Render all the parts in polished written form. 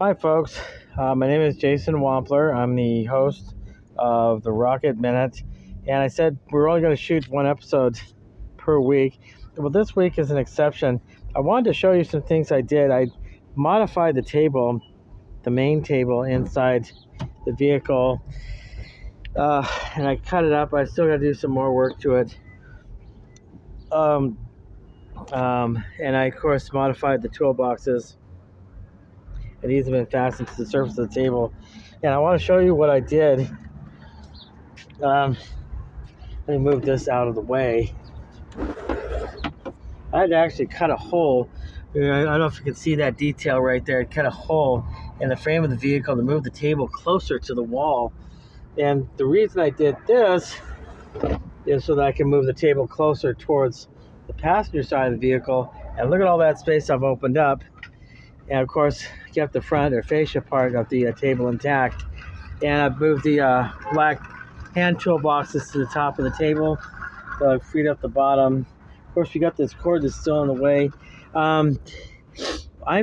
Hi, folks. My name is Jason Wampler. I'm the host of The Rocket Minute. And I said we're only going to shoot one episode per week. Well, this week is an exception. I wanted to show you some things I did. I modified the table, the main table inside the vehicle, and I cut it up. I still got to do some more work to it. And I, of course, modified the toolboxes. And these have been fastened to the surface of the table. And I want to show you what I did. Let me move this out of the way. I had to actually cut a hole. I don't know if you can see that detail right there. I cut a hole in the frame of the vehicle to move the table closer to the wall. And the reason I did this is so that I can move the table closer towards the passenger side of the vehicle. And look at all that space I've opened up. And of course, kept the front or fascia part of the table intact. And I've moved the black hand toolboxes to the top of the table. So I've freed up the bottom. Of course, we got this cord that's still in the way. I'm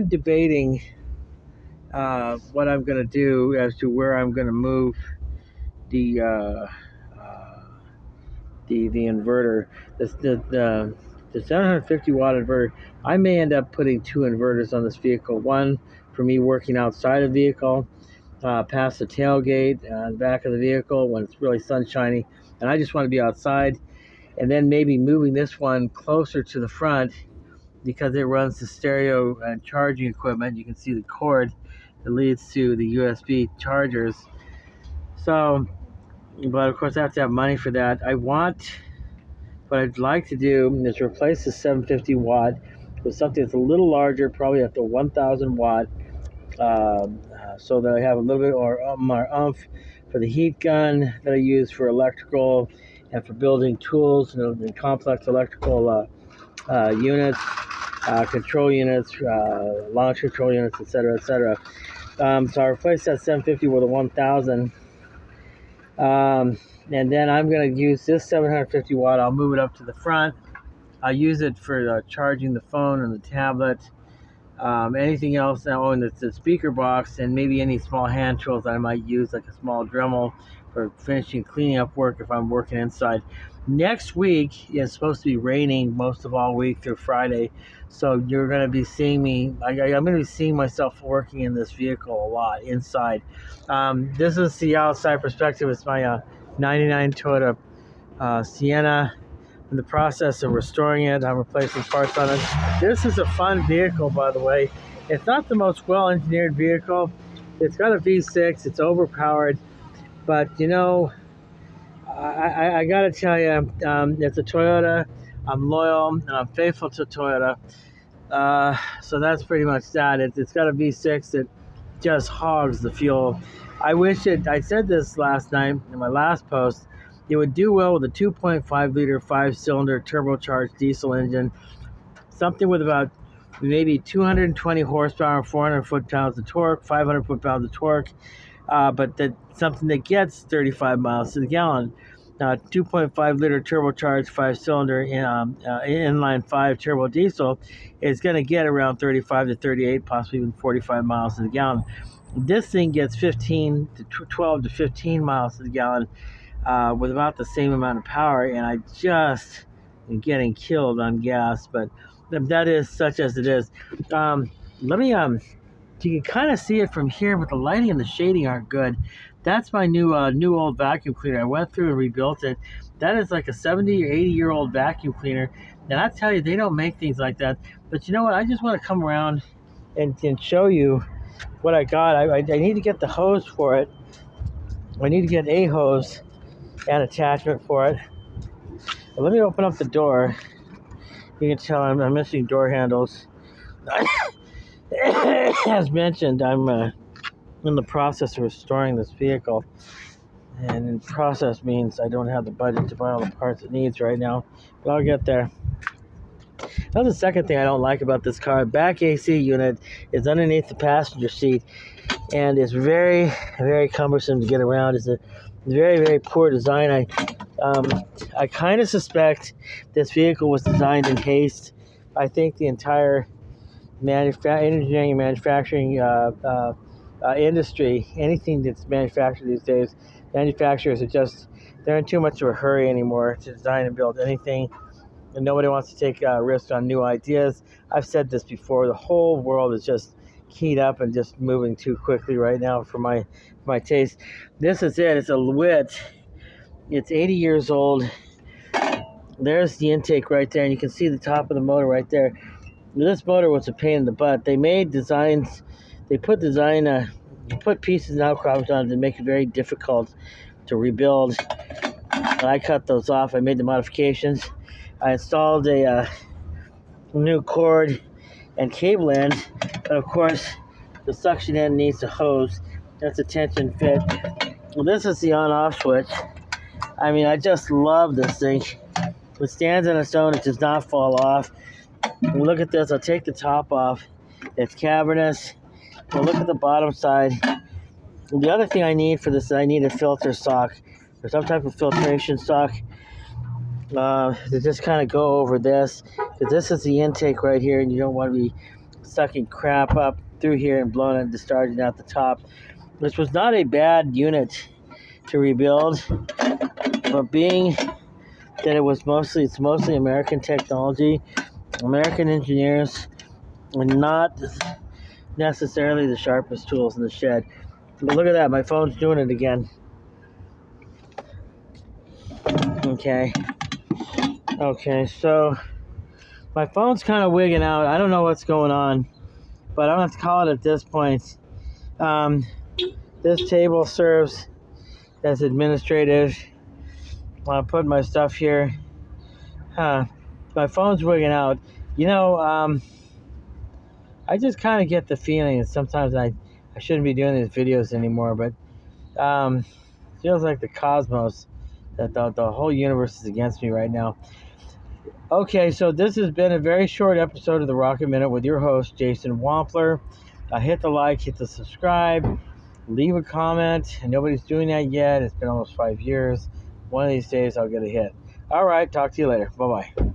debating what I'm going to do as to where I'm going to move the inverter. The 750 watt inverter. I may end up putting two inverters on this vehicle. One for me working outside of the vehicle, past the tailgate, the back of the vehicle when it's really sunshiny, and I just want to be outside. And then maybe moving this one closer to the front because it runs the stereo and charging equipment. You can see the cord that leads to the USB chargers. So, but of course I have to have money for that. What I'd like to do is replace the 750 watt with something that's a little larger, probably at the 1000 watt, so that I have a little bit more oomph for the heat gun that I use for electrical and for building tools and complex electrical units, control units, launch control units, etc., etc. So I replaced that 750 with a 1000. And then I'm going to use this 750 watt. I'll move it up to the front. I'll use it for charging the phone and the tablet. Anything else now in the speaker box, and maybe any small hand tools that I might use, like a small Dremel for finishing cleaning up work if I'm working inside. Next week is supposed to be raining most of all week through Friday, so you're going to be seeing me. I'm going to be seeing myself working in this vehicle a lot inside. This is the outside perspective. It's my 99 Toyota Sienna. In the process of restoring it, I'm replacing parts on it. This is a fun vehicle, by the way. It's not the most well-engineered vehicle. It's got a V6. It's overpowered, but you know, I got to tell you, it's a Toyota. I'm loyal and I'm faithful to Toyota. So that's pretty much that. It's got a V6 that just hogs the fuel. I said this last night in my last post. It would do well with a 2.5 liter 5-cylinder turbocharged diesel engine, something with about maybe 220 horsepower, 400 foot-pounds of torque, 500 foot-pounds of torque, but something that gets 35 miles to the gallon. 2.5 liter turbocharged 5-cylinder inline 5 turbo diesel is going to get around 35 to 38, possibly even 45 miles to the gallon. This thing gets 12 to 15 miles to the gallon. With about the same amount of power, and I just am getting killed on gas, but that is such as it is. You can kind of see it from here, but the lighting and the shading aren't good. That's my new old vacuum cleaner. I went through and rebuilt it. That is like a 70 or 80-year-old vacuum cleaner, and I tell you, they don't make things like that. But you know what? I just want to come around and show you what I got. I need to get the hose for it. I need to get a hose and attachment for it. But let me open up the door. You can tell I'm missing door handles. As mentioned, I'm in the process of restoring this vehicle, and in process means I don't have the budget to buy all the parts it needs right now, but I'll get there. That's the second thing I don't like about this car. Back AC unit is underneath the passenger seat, and it's very, very cumbersome to get around. It's a very, very poor design. I kind of suspect this vehicle was designed in haste. I think the entire engineering and manufacturing industry, anything that's manufactured these days, manufacturers they're in too much of a hurry anymore to design and build anything, and nobody wants to take risks on new ideas. I've said this before, the whole world is just keyed up and just moving too quickly right now for my taste. This is it. It's a WIT. It's 80 years old. There's the intake right there, and you can see the top of the motor right there. This motor was a pain in the butt. They made designs, they put pieces and outcroppings on it to make it very difficult to rebuild. I cut those off. I made the modifications. I installed a new cord and cable end, but of course the suction end needs a hose. That's a tension fit. Well, this is the on-off switch. I mean, I just love this thing. It stands on its own. It does not fall off. And look at this. I'll take the top off. It's cavernous. We'll look at the bottom side. And the other thing I need for this, I need a filter sock or some type of filtration sock to just kind of go over this, because this is the intake right here, and you don't want to be sucking crap up through here and blowing and discharging out the top. This was not a bad unit to rebuild, but being that it's mostly American technology, American engineers, and not necessarily the sharpest tools in the shed. But look at that, my phone's doing it again. Okay, so my phone's kind of wigging out. I don't know what's going on, but I'm going to call it at this point. This table serves as administrative. I'll put my stuff here. My phone's wigging out. I just kind of get the feeling that sometimes I shouldn't be doing these videos anymore, but it feels like the cosmos, that the whole universe is against me right now. Okay, so this has been a very short episode of the Rocket Minute with your host, Jason Wampler. Hit the like, hit the subscribe, leave a comment. And nobody's doing that yet. It's been almost 5 years. One of these days, I'll get a hit. All right, talk to you later. Bye-bye.